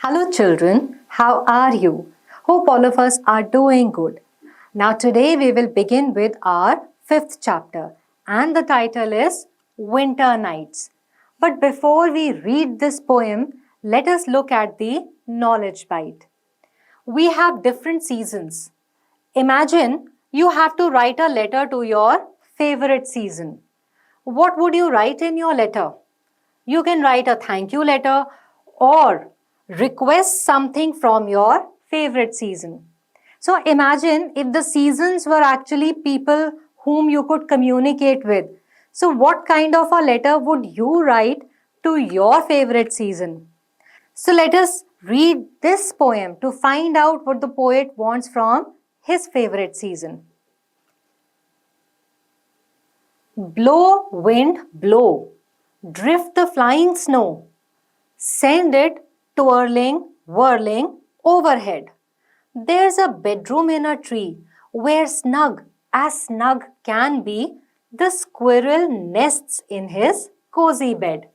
Hello children, how are you? Hope all of us are doing good. Now today we will begin with our fifth chapter and the title is Winter Nights. But before we read this poem, let us look at the knowledge bite. We have different seasons. Imagine you have to write a letter to your favorite season. What would you write in your letter? You can write a thank you letter or request something from your favorite season. So imagine if the seasons were actually people whom you could communicate with. So what kind of a letter would you write to your favorite season? So let us read this poem to find out what the poet wants from his favorite season. Blow, wind, blow. Drift the flying snow. Send it twirling, whirling overhead. There's a bedroom in a tree where snug as snug can be, the squirrel nests in his cozy bed.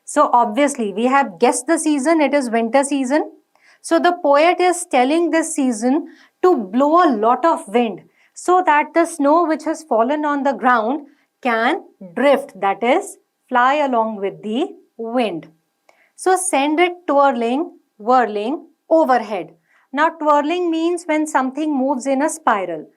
So obviously we have guessed the season, it is winter season. So the poet is telling this season to blow a lot of wind so that the snow which has fallen on the ground can drift, that is, fly along with the wind. So send it twirling, whirling overhead. Now twirling means when something moves in a spiral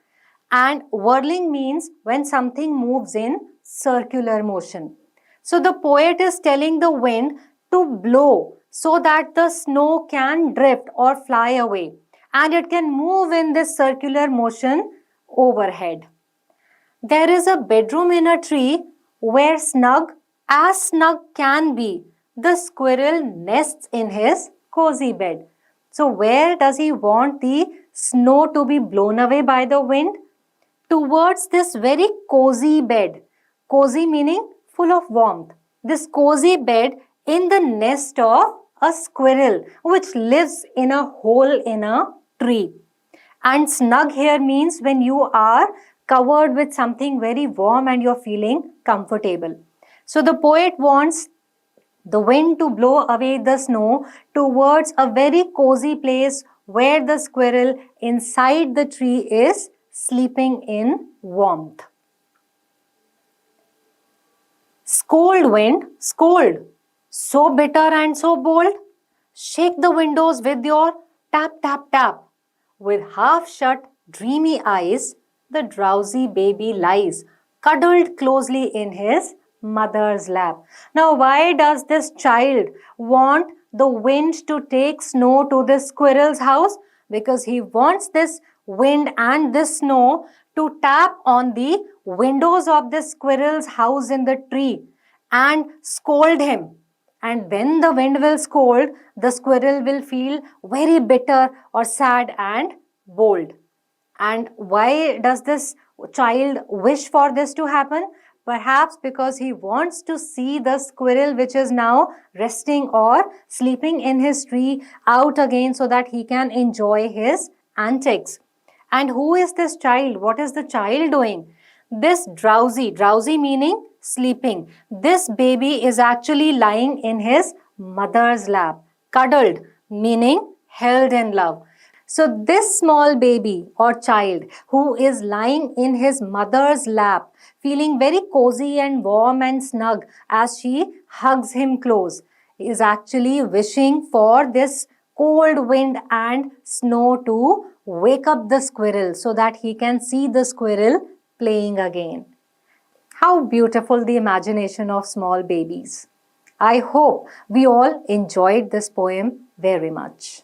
and whirling means when something moves in circular motion. So the poet is telling the wind to blow so that the snow can drift or fly away and it can move in this circular motion overhead. There is a bedroom in a tree where snug as snug can be, the squirrel nests in his cozy bed. So where does he want the snow to be blown away by the wind? Towards this very cozy bed. Cozy meaning full of warmth. This cozy bed in the nest of a squirrel which lives in a hole in a tree. And snug here means when you are covered with something very warm and you're feeling comfortable. So the poet wants the wind to blow away the snow towards a very cozy place where the squirrel inside the tree is sleeping in warmth. Scold, wind, scold. So bitter and so bold. Shake the windows with your tap, tap, tap. With half-shut, dreamy eyes, the drowsy baby lies, cuddled closely in his mother's lap. Now, why does this child want the wind to take snow to the squirrel's house? Because he wants this wind and this snow to tap on the windows of the squirrel's house in the tree and scold him. And when the wind will scold, the squirrel will feel very bitter or sad and bold. And why does this child wish for this to happen? Perhaps because he wants to see the squirrel which is now resting or sleeping in his tree out again so that he can enjoy his antics. And who is this child? What is the child doing? This drowsy meaning sleeping. This baby is actually lying in his mother's lap. Cuddled meaning held in love. So this small baby or child who is lying in his mother's lap, feeling very cozy and warm and snug as she hugs him close, is actually wishing for this cold wind and snow to wake up the squirrel so that he can see the squirrel playing again. How beautiful the imagination of small babies. I hope we all enjoyed this poem very much.